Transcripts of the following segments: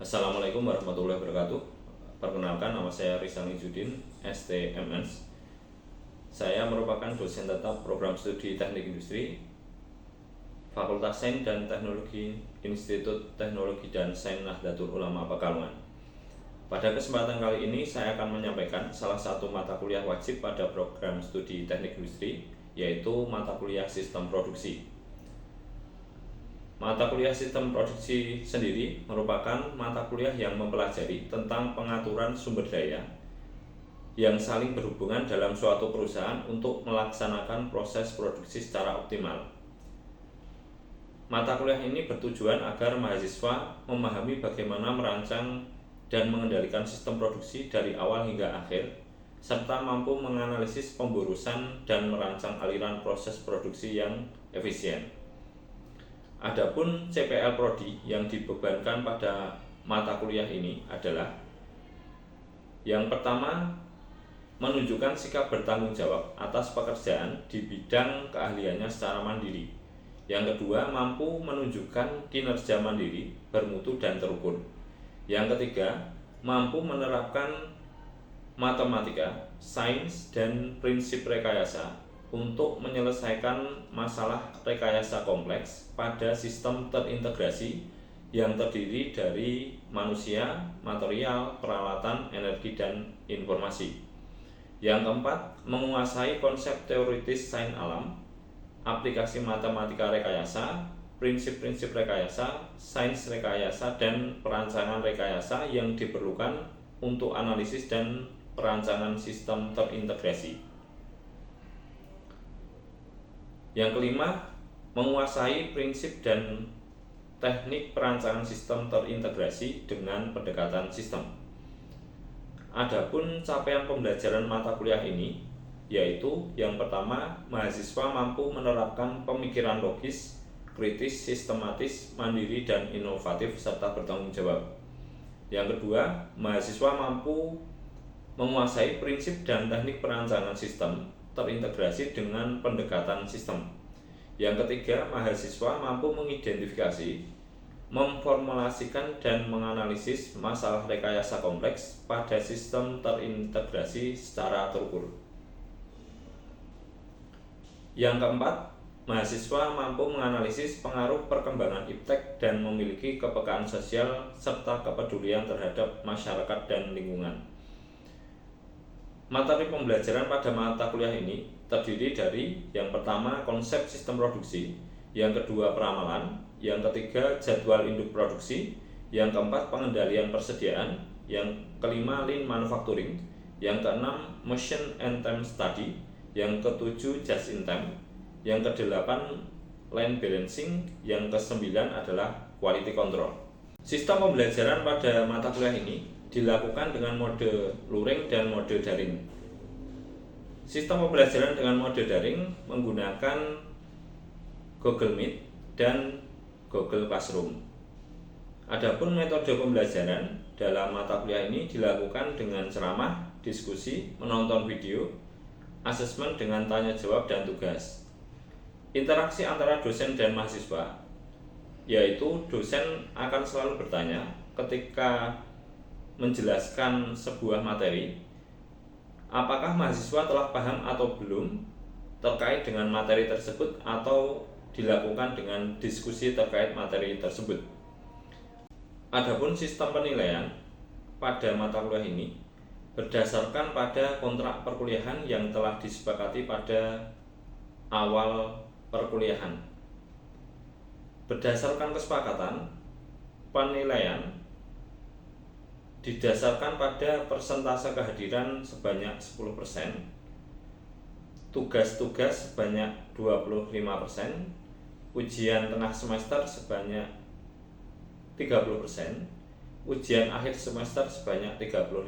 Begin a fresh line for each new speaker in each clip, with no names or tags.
Assalamualaikum warahmatullahi wabarakatuh. Perkenalkan, nama saya Rizal Nijudin, STMS. Saya merupakan dosen tetap program studi Teknik Industri Fakultas Sains dan Teknologi Institut Teknologi dan Sains Nahdlatul Ulama Pekalongan. Pada kesempatan kali ini saya akan menyampaikan salah satu mata kuliah wajib pada program studi Teknik Industri, yaitu mata kuliah Sistem Produksi. Mata kuliah Sistem Produksi sendiri merupakan mata kuliah yang mempelajari tentang pengaturan sumber daya yang saling berhubungan dalam suatu perusahaan untuk melaksanakan proses produksi secara optimal. Mata kuliah ini bertujuan agar mahasiswa memahami bagaimana merancang dan mengendalikan sistem produksi dari awal hingga akhir, serta mampu menganalisis pemborusan dan merancang aliran proses produksi yang efisien. Adapun CPL Prodi yang dibebankan pada mata kuliah ini adalah: yang pertama, menunjukkan sikap bertanggung jawab atas pekerjaan di bidang keahliannya secara mandiri. Yang kedua, mampu menunjukkan kinerja mandiri, bermutu dan terukur. Yang ketiga, mampu menerapkan matematika, sains, dan prinsip rekayasa untuk menyelesaikan masalah rekayasa kompleks pada sistem terintegrasi yang terdiri dari manusia, material, peralatan, energi, dan informasi. Yang keempat, menguasai konsep teoritis sains alam, aplikasi matematika rekayasa, prinsip-prinsip rekayasa, sains rekayasa, dan perancangan rekayasa yang diperlukan untuk analisis dan perancangan sistem terintegrasi. Yang kelima, menguasai prinsip dan teknik perancangan sistem terintegrasi dengan pendekatan sistem. Adapun capaian pembelajaran mata kuliah ini yaitu: yang pertama, mahasiswa mampu menerapkan pemikiran logis, kritis, sistematis, mandiri, dan inovatif serta bertanggung jawab. Yang kedua, mahasiswa mampu menguasai prinsip dan teknik perancangan sistem terintegrasi dengan pendekatan sistem. Yang ketiga, mahasiswa mampu mengidentifikasi, memformulasikan, dan menganalisis masalah rekayasa kompleks pada sistem terintegrasi secara terukur. Yang keempat, mahasiswa mampu menganalisis pengaruh perkembangan iptek dan memiliki kepekaan sosial serta kepedulian terhadap masyarakat dan lingkungan. Materi pembelajaran pada mata kuliah ini terdiri dari: yang pertama, konsep sistem produksi; yang kedua, peramalan; yang ketiga, jadwal induk produksi; yang keempat, pengendalian persediaan; yang kelima, lean manufacturing; yang keenam, motion and time study; yang ketujuh, just in time; yang kedelapan, line balancing; yang kesembilan adalah quality control. Sistem pembelajaran pada mata kuliah ini dilakukan dengan mode luring dan mode daring. Sistem pembelajaran dengan mode daring menggunakan Google Meet dan Google Classroom. Adapun metode pembelajaran dalam mata kuliah ini dilakukan dengan ceramah, diskusi, menonton video, asesmen dengan tanya jawab dan tugas. Interaksi antara dosen dan mahasiswa, yaitu dosen akan selalu bertanya ketika menjelaskan sebuah materi, apakah mahasiswa telah paham atau belum terkait dengan materi tersebut, atau dilakukan dengan diskusi terkait materi tersebut. Adapun sistem penilaian pada mata kuliah ini berdasarkan pada kontrak perkuliahan yang telah disepakati pada awal perkuliahan. Berdasarkan kesepakatan, penilaian didasarkan pada persentase kehadiran sebanyak 10%, tugas-tugas sebanyak 25%, ujian tengah semester sebanyak 30%, ujian akhir semester sebanyak 35%.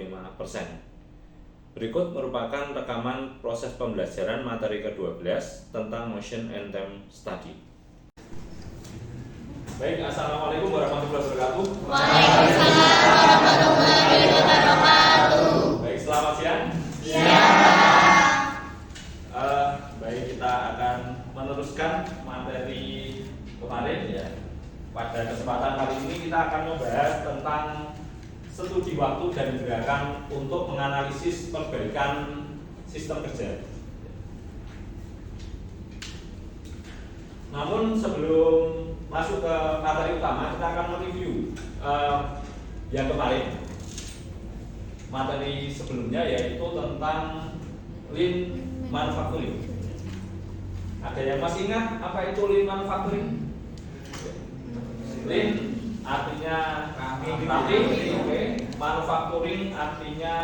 Berikut merupakan rekaman proses pembelajaran materi ke-12 tentang motion and time study. Baik, assalamualaikum warahmatullahi wabarakatuh.
Waalaikumsalam warahmatullahi wabarakatuh.
Baik, selamat siang.
Siang.
Baik, kita akan meneruskan materi kemarin ya. Pada kesempatan kali ini kita kita akan membahas tentang studi waktu dan gerakan untuk menganalisis perbaikan sistem kerja. Namun sebelum masuk ke materi utama, kita akan mereview yang kemarin. Materi sebelumnya yaitu tentang lean manufacturing. Ada yang masih ingat apa itu lean manufacturing? Lean artinya rapi, oke. Manufacturing artinya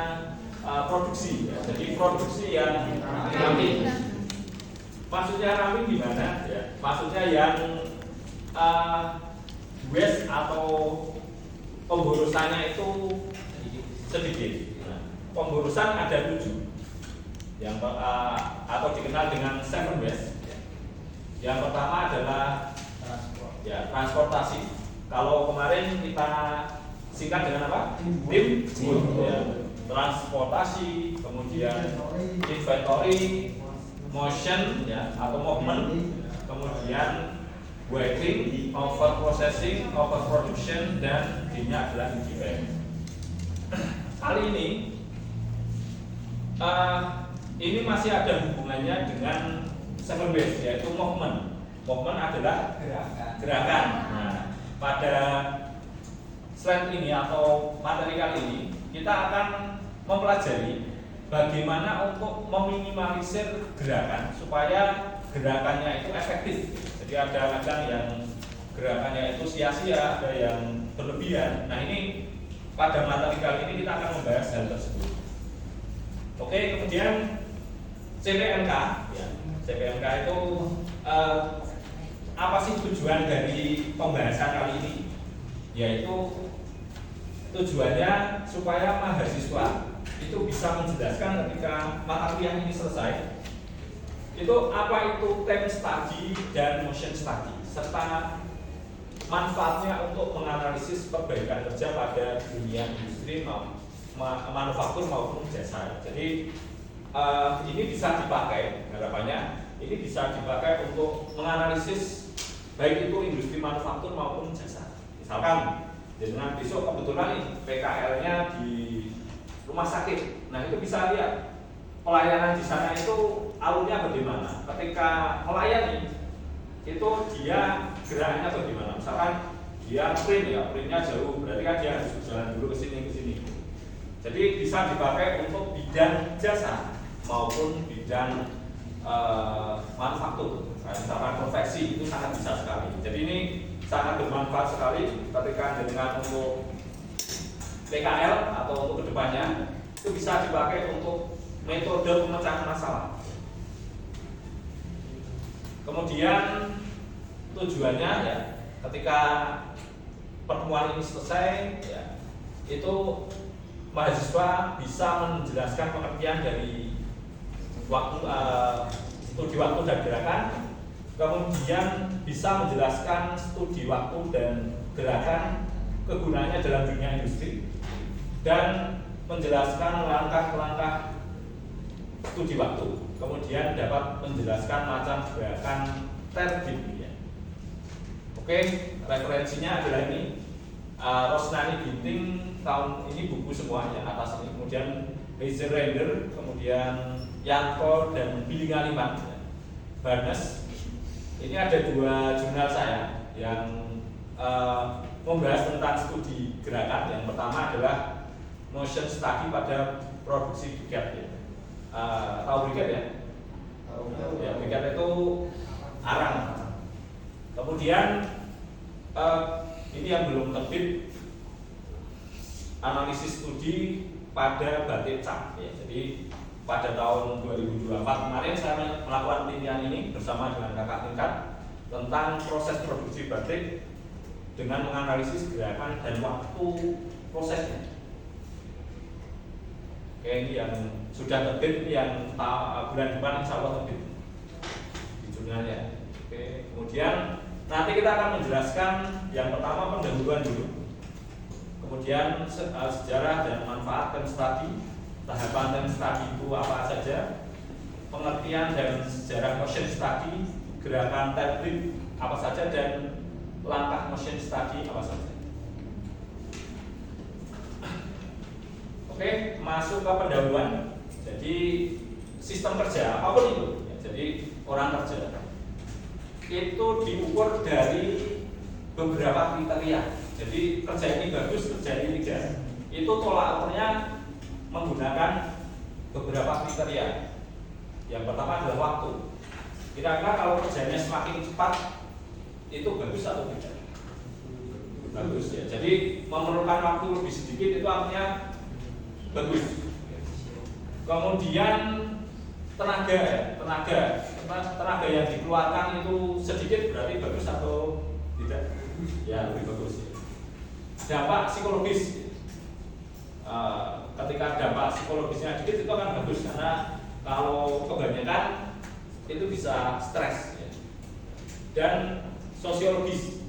produksi. Jadi produksi yang rapi. Maksudnya rapi gimana? Ya, maksudnya yang waste atau pemborosannya itu sedikit. Nah, pemborosan ada 7, yang atau dikenal dengan 7 waste. Yang pertama adalah transportasi. Kalau kemarin kita singkat dengan apa? Timbul. Ya, transportasi, kemudian inventory, motion ya atau movement, kemudian waiting, over processing, over production, dan D-nya adalah defect. Kali ini masih ada hubungannya dengan 7 waste, yaitu movement. Movement adalah gerakan. Nah, pada slide ini atau materi kali ini kita akan mempelajari bagaimana untuk meminimalisir gerakan supaya gerakannya itu efektif. Jadi ada kadang yang gerakannya itu sia-sia, ada yang berlebihan. Nah, ini pada materi kali ini kita akan membahas hal tersebut. Oke, kemudian CPMK ya. CPMK itu apa sih tujuan dari pembahasan kali ini? Yaitu tujuannya supaya mahasiswa itu bisa menjelaskan ketika mata kuliah ini selesai itu apa itu time study dan motion study serta manfaatnya untuk menganalisis perbaikan kerja pada dunia industri manufaktur maupun jasa. Jadi ini bisa dipakai, harapannya ini bisa dipakai untuk menganalisis baik itu industri manufaktur maupun jasa. Misalkan dengan besok kebetulan nih PKL-nya di rumah sakit, nah itu bisa lihat pelayanan di sana itu alurnya bagaimana. Ketika melayani itu dia gerakannya bagaimana. Misalkan dia printnya jauh, berarti kan dia harus jalan dulu ke sini. Jadi bisa dipakai untuk bidang jasa maupun bidang manufaktur. Misalkan konveksi itu sangat bisa sekali. Jadi ini sangat bermanfaat sekali ketika dengan untuk PKL atau untuk kedepannya itu bisa dipakai untuk metode pemecahan masalah. Kemudian tujuannya ya ketika pertemuan ini selesai ya itu mahasiswa bisa menjelaskan pengertian dari waktu studi waktu dan gerakan, kemudian bisa menjelaskan studi waktu dan gerakan kegunaannya dalam dunia industri dan menjelaskan langkah-langkah studi waktu, kemudian dapat menjelaskan macam gerakan terbit ya. Oke, referensinya adalah ini Rosnani Ginting tahun ini buku semuanya atas ini, kemudian Heiser Render, kemudian Yanko dan Billy Ngaliman ya. Barnes. Ini ada 2 jurnal saya yang membahas tentang studi gerakan. Yang pertama adalah motion study pada produksi briket ya. Tahu briket ya? Ya, briket itu arang. Kemudian ini yang belum terbit analisis studi pada batik cap ya. Jadi pada tahun 2024 kemarin saya melakukan penelitian ini bersama dengan kakak tingkat tentang proses produksi batik dengan menganalisis gerakan dan waktu prosesnya. Oke, ini yang sudah terbit, yang bulan depan insya Allah terbit di jurnalnya. Oke, kemudian nanti kita akan menjelaskan yang pertama pendahuluan dulu, kemudian sejarah dan manfaat time study, tahapan time study itu apa saja, pengertian dan sejarah motion study, gerakan terbit apa saja, dan langkah motion study apa saja. Oke, masuk ke pendahuluan. Jadi sistem kerja apapun itu, ya, jadi orang kerja itu diukur dari beberapa kriteria. Jadi kerja ini bagus, kerja ini tidak. Itu tolak ukurnya menggunakan beberapa kriteria. Yang pertama adalah waktu. Kira-kira kalau kerjanya semakin cepat itu bagus atau tidak? Bagus ya. Jadi memerlukan waktu lebih sedikit itu artinya bagus. Kemudian tenaga yang dikeluarkan itu sedikit berarti bagus atau tidak? Ya, lebih bagus. Dampak psikologis, ketika dampak psikologisnya sedikit itu akan bagus karena kalau kebanyakan itu bisa stres. Ya. Dan sosiologis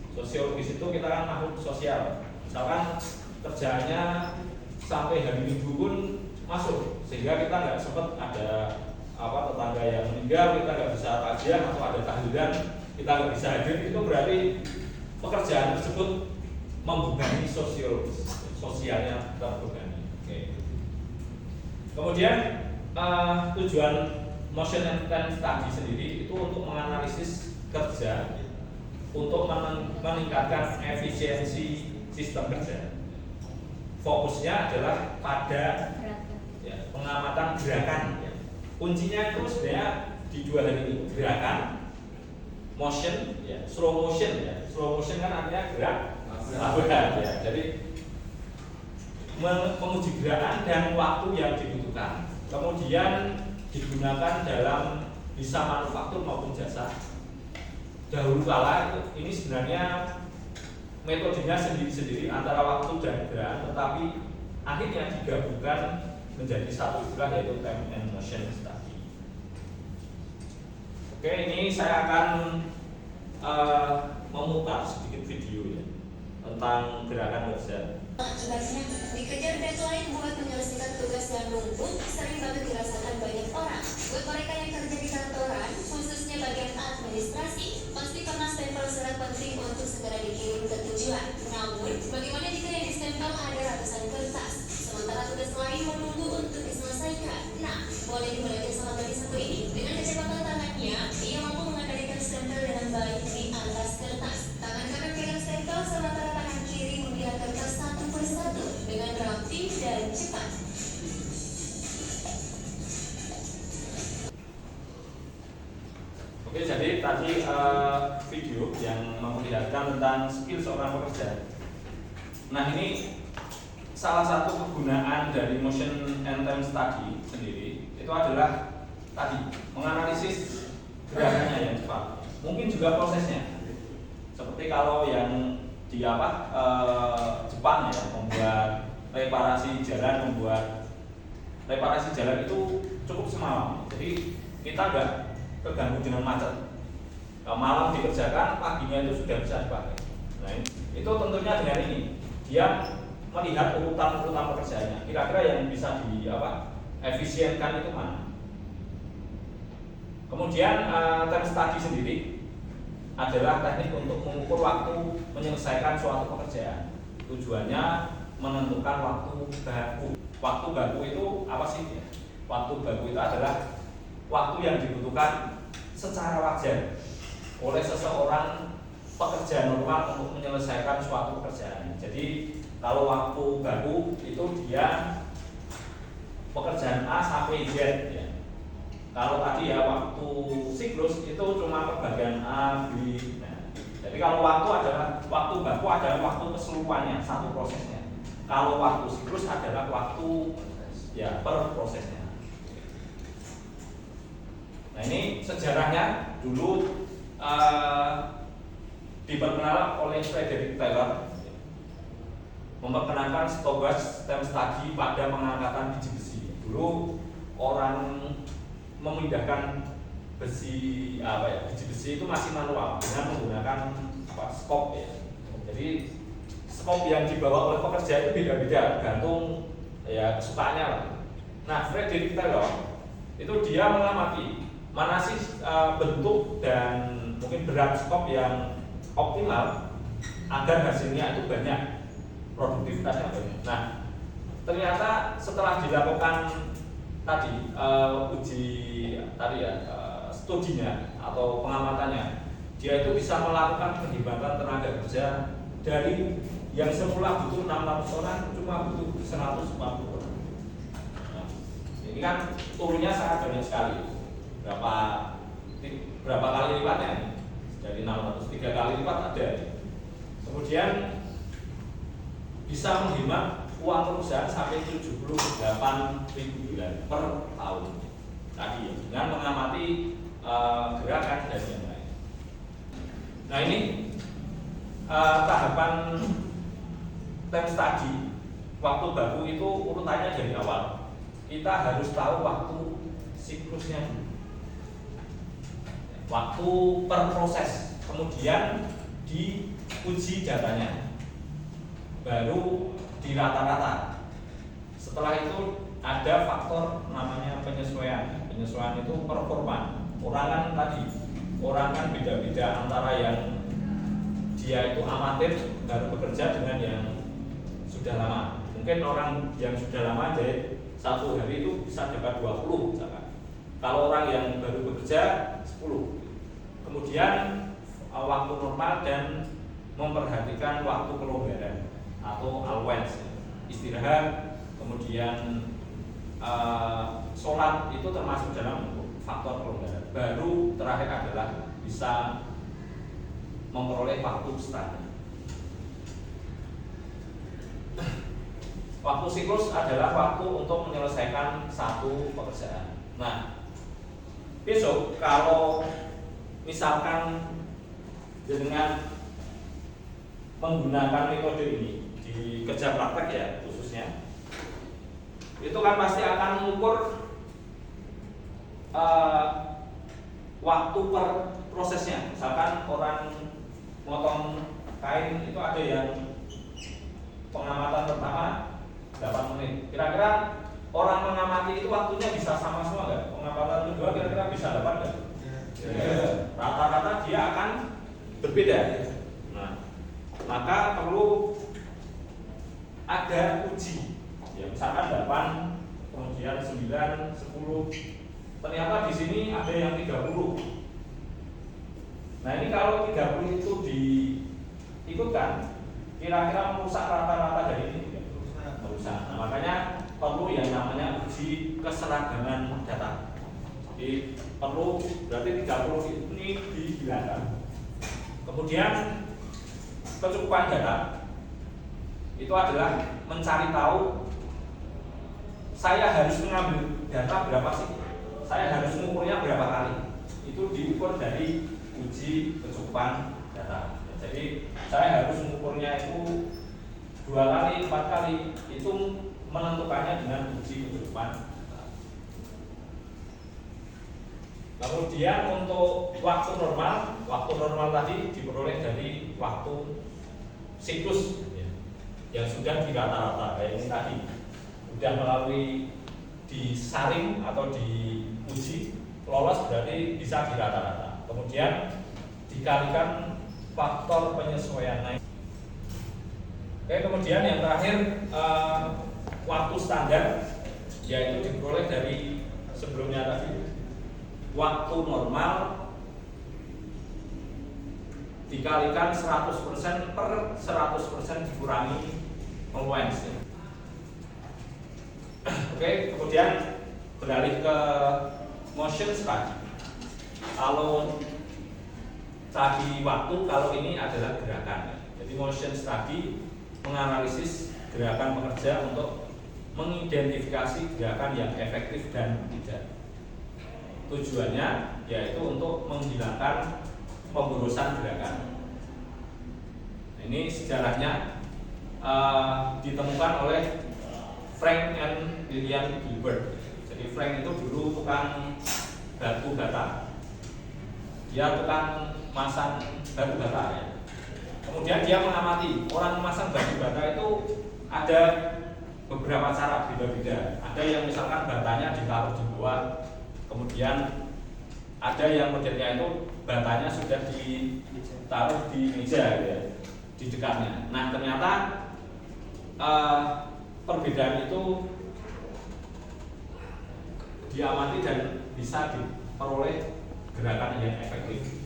itu kita kan makhluk sosial. Misalkan kerjaannya sampai hari Minggu pun masuk, sehingga kita nggak sempat ada tetangga yang meninggal, kita nggak bisa kajian atau ada tahlilan kita nggak bisa hadir, itu berarti pekerjaan tersebut membebani sosialnya terbebani. Oke. Kemudian tujuan motion and plan study sendiri itu untuk menganalisis kerja, untuk meningkatkan efisiensi sistem kerja. Fokusnya adalah pada pengamatan gerakan. Ya. Kuncinya itu sebenarnya di dua hal ini, gerakan, motion, ya, slow motion. Ya. Slow motion kan artinya gerak, lambat. Ya. Jadi menguji gerakan dan waktu yang dibutuhkan. Kemudian digunakan dalam bisa manufaktur maupun jasa. Dahulu kala ini sebenarnya metodenya sendiri-sendiri antara waktu dan gerakan, tetapi akhirnya digabungkan menjadi satu istilah yaitu time and motion study. Oke, ini saya akan memutar sedikit video ya tentang gerakan kerja.
Akibatnya, dikejar deadline buat menyelesaikan tugas yang numpuk sering banget dirasakan banyak orang. Buat mereka yang kerja di kantoran, khususnya bagian administrasi, pasti pernah stempel surat penting untuk segera dikirim ke tujuan. Namun, bagaimana jika yang distempel ada ratusan kertas, sementara tugas lain menunggu untuk diselesaikan? Nah, boleh dimulai sama gadis satu ini. Dengan kecepatan tangannya, ia mampu mengembalikan stempel dengan baik di atas kertas. Tangan kanan pegang stempel, sementara tangan kiri membilas kertas satu persatu dengan rapi dan cepat.
Oke, jadi tadi video yang memperlihatkan tentang skill seorang pekerja. Nah, ini salah satu kegunaan dari motion and time study sendiri itu adalah tadi menganalisis gerakannya yang cepat. Mungkin juga prosesnya. Seperti kalau yang di Jepang ya, membuat reparasi jalan itu cukup semalam. Jadi kita nggak terganggu dengan macet. Kalau malam dikerjakan, paginya itu sudah bisa dipakai. Nah, itu tentunya dengan ini dia melihat urutan pekerjaannya. Kira-kira yang bisa efisienkan itu mana? Kemudian time study sendiri adalah teknik untuk mengukur waktu menyelesaikan suatu pekerjaan. Tujuannya menentukan waktu baku. Waktu baku itu apa sih? Waktu baku itu adalah waktu yang dibutuhkan secara wajar oleh seseorang pekerja normal untuk menyelesaikan suatu pekerjaan. Jadi kalau waktu baku itu dia pekerjaan A sampai Z ya. Kalau tadi ya waktu siklus itu cuma pembagian A, B. Nah, jadi kalau waktu baku adalah waktu keseluruhannya satu prosesnya. Kalau waktu siklus adalah waktu ya per prosesnya. Nah, ini sejarahnya dulu diperkenalkan oleh Frederick Taylor, memperkenalkan stopwatch time study pada pengangkatan biji besi. Dulu orang memindahkan biji besi itu masih manual dengan menggunakan skop ya. Jadi skop yang dibawa oleh pekerja itu beda-beda, tergantung ya kesukaannya lah. Nah, Frederick Taylor itu dia mengamati mana sih bentuk dan mungkin berat skop yang optimal agar hasilnya itu banyak, produktivitasnya banyak. Nah, ternyata setelah dilakukan tadi uji tadi ya studinya atau pengamatannya, dia itu bisa melakukan penghematan tenaga kerja dari yang semula butuh 600 orang cuma butuh 140 orang. Nah, ini kan turunnya sangat banyak sekali. Berapa kali lipatnya? Dari 600 3 kali lipat ada. Kemudian bisa menghemat uang perusahaan sampai 78.000 dolar per tahun tadi ya, dengan mengamati gerakan dan yang lain. Nah ini tahapan time study waktu baku itu urutannya dari awal. Kita harus tahu waktu siklusnya dulu, waktu per proses, kemudian diuji datanya, baru di rata-rata. Setelah itu ada faktor namanya penyesuaian. Penyesuaian itu performa. Orang kan tadi, orang kan beda-beda antara yang dia itu amatir baru bekerja dengan yang sudah lama. Mungkin orang yang sudah lama jahit satu hari itu bisa dapat 20 misalkan. Kalau orang yang baru bekerja 10. Kemudian waktu normal dan memperhatikan waktu kelonggaran atau allowance, istirahat, kemudian sholat itu termasuk dalam faktor kelonggaran. Baru terakhir adalah bisa memperoleh waktu standar. Waktu siklus adalah waktu untuk menyelesaikan satu pekerjaan. Nah, besok kalau misalkan dengan menggunakan metode ini di kerja praktek ya khususnya, itu kan pasti akan mengukur waktu per prosesnya. Misalkan orang motong kain itu ada yang pengamatan pertama 8 menit. Kira-kira orang mengamati itu waktunya bisa sama semua nggak? Pengamatan kedua kira-kira bisa 8 nggak? Rata-rata dia akan berbeda. Nah, maka perlu ada uji. Ya, misalkan 8, kemudian 9, 10. Ternyata di sini ada yang 30. Nah, ini kalau 30 itu diikutkan, kira-kira merusak rata-rata dari ini tidak? Merusak. Nah, makanya perlu yang namanya uji keseragaman data. Jadi perlu berarti 30 ini dihilangkan. Kemudian kecukupan data itu adalah mencari tahu saya harus mengambil data berapa sih, saya harus mengukurnya berapa kali. Itu diukur dari uji kecukupan data. Jadi saya harus mengukurnya itu 2 kali, 4 kali. Itu menentukannya dengan uji kecukupan data. Kemudian untuk waktu normal tadi diperoleh dari waktu siklus ya, yang sudah di rata-rata kayak ini tadi, sudah melalui disaring atau diuji lolos berarti bisa di rata-rata. Kemudian dikalikan faktor penyesuaian naik. Oke, kemudian yang terakhir waktu standar yaitu diperoleh dari sebelumnya tadi. Waktu normal dikalikan 100% per 100% dikurangi allowance. Oke, kemudian beralih ke motion study. Kalau tadi waktu, kalau ini adalah gerakan. Jadi motion study menganalisis gerakan pekerja untuk mengidentifikasi gerakan yang efektif dan tidak. Tujuannya yaitu untuk menghilangkan pemborosan gerakan. Ini sejarahnya ditemukan oleh Frank and William Gilbert. Jadi Frank itu dulu tukang batu bata. Dia tukang masang batu bata ya. Kemudian dia mengamati orang memasang batu bata itu ada beberapa cara beda-beda. Ada yang misalkan batanya ditaruh di bawah. Kemudian ada yang modelnya itu batanya sudah ditaruh di meja ya, di dekatnya. Nah ternyata perbedaan itu diamati dan bisa diperoleh gerakan yang efektif.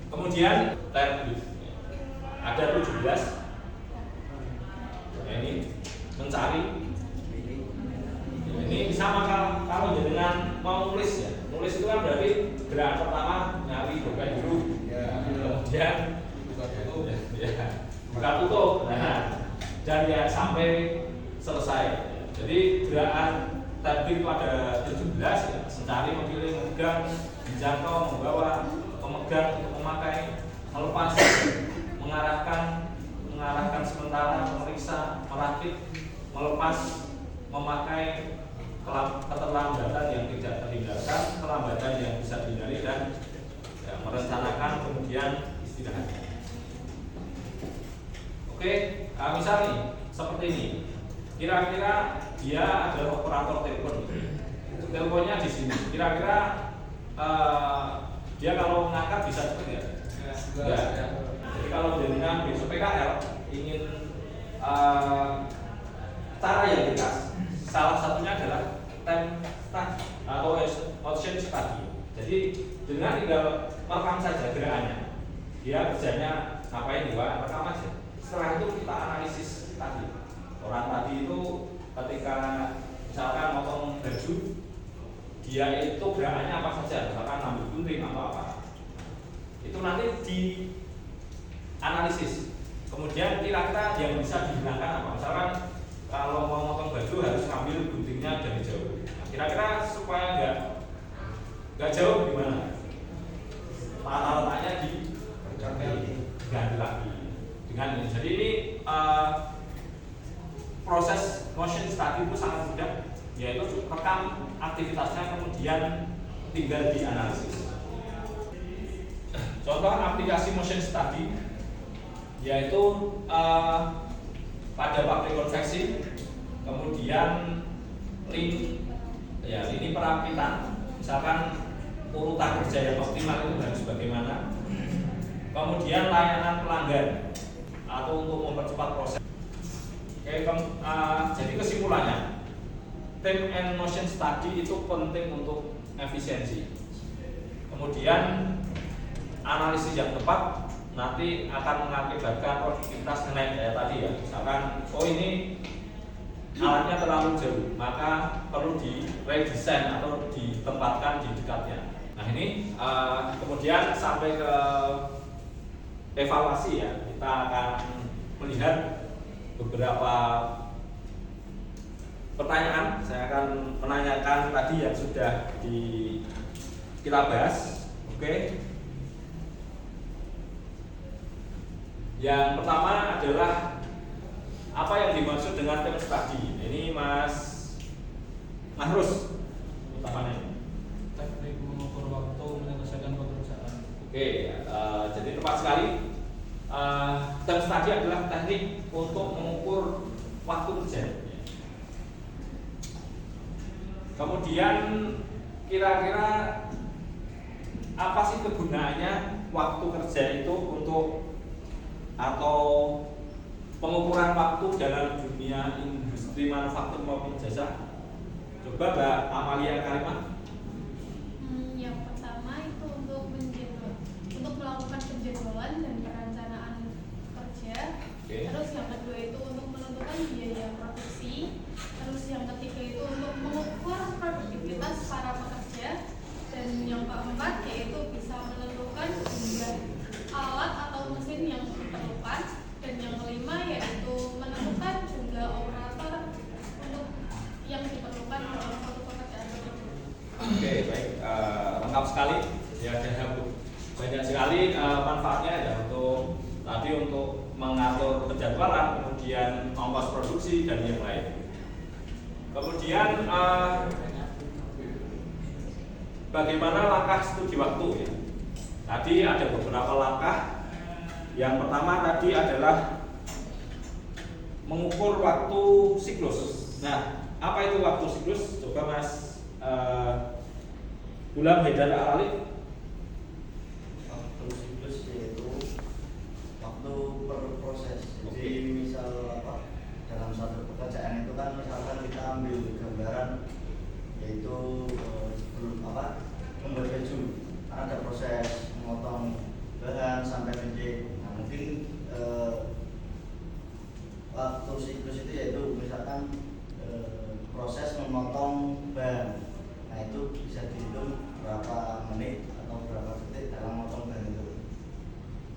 Kemudian tab ada 17. Nah, ini mencari. Ini sama kalau dengan mau nulis ya. Nulis itu kan berarti gerakan pertama nyari buka dulu. Kemudian buka tutup. Nah, dan ya sampai selesai. Jadi gerakan tadi itu ada 17 ya, mencari, memilih, memegang, menjangkau, membawa, memegang, untuk memakai, melepas, mengarahkan sementara, memeriksa, merakit, melepas, memakai, keterlambatan yang tidak terhindarkan, kelambatan yang bisa dihindari, dan ya, merencanakan, kemudian istirahat. Oke, misal nih seperti ini. Kira-kira dia adalah operator telepon. Teleponnya di sini. Kira-kira dia kalau ngangkat bisa cepet ya? Enggak. Jadi kalau dengan besok PKL ingin cara yang dikasih, salah satunya adalah time study atau motion study. Jadi dengan tinggal merekam saja gerakannya. Dia kerjanya ngapain juga, rekam aja. Setelah itu kita analisis tadi. Orang tadi itu ketika misalkan motong baju, dia itu gerakannya apa saja, misalkan ngambil gunting atau apa, itu nanti dianalisis. Kemudian kira-kira yang bisa dihilangkan apa, misalkan kalau mau motong baju harus ngambil guntingnya dari jauh. Nah, kira-kira supaya nggak jauh gimana? Letaknya diganti lagi dengan ini. Jadi ini proses motion study itu sangat mudah, yaitu rekam aktivitasnya kemudian tinggal dianalisis. Contoh aplikasi motion study yaitu pada pabrik konveksi, kemudian lini perakitan, misalkan urutan kerja yang optimal itu harus bagaimana, kemudian layanan pelanggan atau untuk mempercepat proses. Oke, jadi kesimpulannya, time and motion study itu penting untuk efisiensi. Kemudian analisis yang tepat nanti akan mengakibatkan produktivitas naik kayak tadi ya. Misalkan, oh ini alatnya terlalu jauh, maka perlu diredesain atau ditempatkan di dekatnya. Nah ini kemudian sampai ke evaluasi ya, kita akan melihat beberapa pertanyaan. Saya akan menanyakan tadi yang sudah kita bahas. Oke. Yang pertama adalah apa yang dimaksud dengan time study? Ini Mas Rus utamanya.
Teknik mengukur waktu menyelesaikan pekerjaan.
Oke, jadi tepat sekali. Time study adalah teknik untuk mengukur waktu kerja. Kemudian kira-kira apa sih kegunaannya waktu kerja itu untuk atau pengukuran waktu dalam dunia industri manufaktur maupun jasa? Coba Mbak Amalia Karimah.
Yang pertama itu untuk melakukan penjadwalan dan perencanaan kerja.
Okay.
Terus yang kedua itu untuk menentukan biaya produksi. Terus yang ketiga itu untuk mengukur produktivitas para pekerja. Dan yang keempat yaitu bisa menentukan jumlah alat atau mesin yang diperlukan. Dan yang kelima yaitu menentukan jumlah operator untuk yang diperlukan dalam suatu pekerjaan tersebut.
Oke, baik, lengkap sekali. Ya, ada banyak sekali manfaatnya ya untuk tadi untuk mengatur penjadwalan, kemudian ongkos produksi dan yang lain. Kemudian bagaimana langkah studi waktu ya? Tadi ada beberapa langkah. Yang pertama tadi adalah mengukur waktu siklus. Nah, apa itu waktu siklus? Coba Mas Gulam Haidar Alif.
Waktu siklus yaitu waktu per proses. Jadi misal dalam satu
waktu siklus itu yaitu misalkan proses memotong ban. Nah itu bisa dihitung berapa menit atau berapa detik dalam memotong ban itu.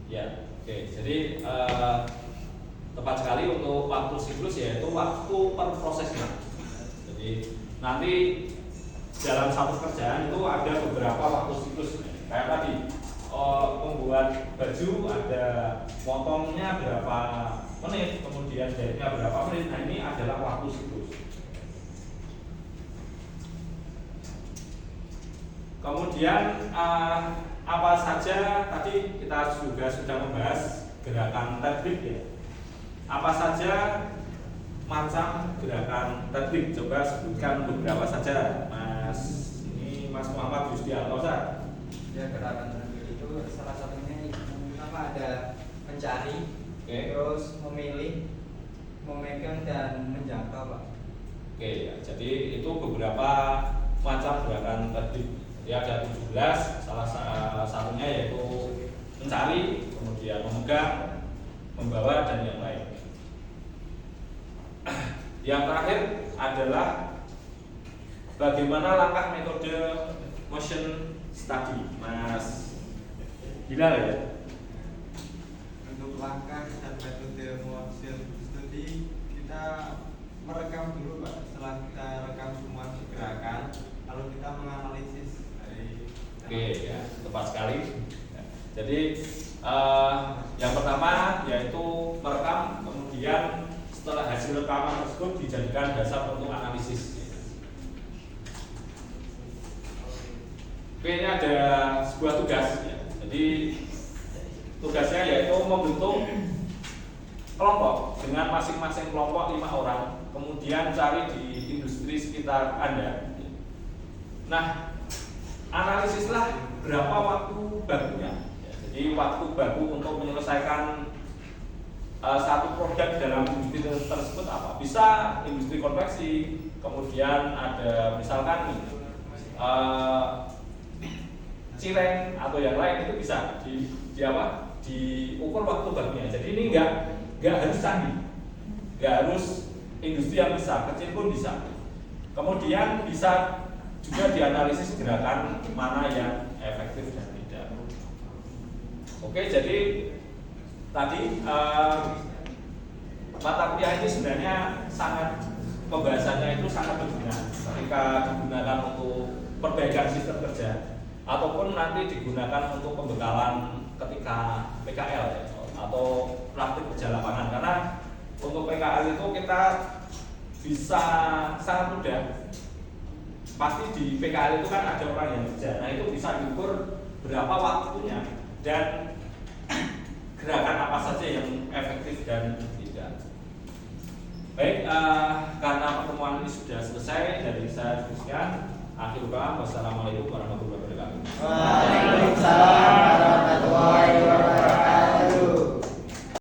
Ya, oke. Jadi tepat sekali untuk waktu siklus yaitu waktu per prosesnya. Jadi nanti dalam satu kerjaan itu ada beberapa waktu siklus. Kayak tadi membuat baju ada motongnya berapa menit, kemudian jahitnya berapa menit. Nah ini adalah waktu siklus. Kemudian apa saja tadi kita juga sudah membahas gerakan tadbik ya. Apa saja macam gerakan tadbik? Coba sebutkan beberapa saja, Mas. Ini Mas Muhammad Yustianto.
Ya, gerakan tadbik itu salah satunya yang pertama ada mencari, terus memilih, memegang dan menjangkau, Pak.
Oke ya, jadi itu beberapa macam gerakan tadbik. Ya ada 17, salah satunya yaitu mencari, kemudian memegang, membawa dan yang lain. Yang terakhir adalah bagaimana langkah metode motion study, Mas Bilal ya.
Untuk langkah dan metode motion study kita merekam dulu, Pak. Setelah kita rekam semua gerakan, lalu kita menganalisis dari.
Oke ya, tepat sekali. Jadi yang pertama yaitu merekam, kemudian setelah hasil rekaman tersebut dijadikan dasar untuk analisis. Oke, ini ada sebuah tugas ya. Jadi tugasnya yaitu membentuk kelompok dengan masing-masing kelompok 5 orang, kemudian cari di industri sekitar Anda. Nah, analisislah berapa waktu bakunya. Ya, jadi waktu baku untuk menyelesaikan satu produk dalam industri tersebut apa? Bisa industri konveksi, kemudian ada misalkan cireng atau yang lain, itu bisa diukur waktu bakunya. Jadi ini nggak harus canggih, nggak harus industri yang besar, kecil pun bisa. Kemudian bisa juga dianalisis gerakan mana yang efektif dan tidak. Oke, jadi tadi mata kuliah ini sebenarnya pembahasannya itu sangat berguna ketika digunakan untuk perbaikan sistem kerja ataupun nanti digunakan untuk pembekalan ketika PKL ya, atau praktik kerja lapangan. Karena untuk PKL itu kita bisa sangat mudah. Pasti di PKL itu kan ada orang yang kerja. Nah itu bisa diukur berapa waktunya dan gerakan apa saja yang efektif dan tidak. Baik, karena pertemuan ini sudah selesai, dari saya teruskan. Akhirul kalam, wassalamualaikum warahmatullahi wabarakatuh.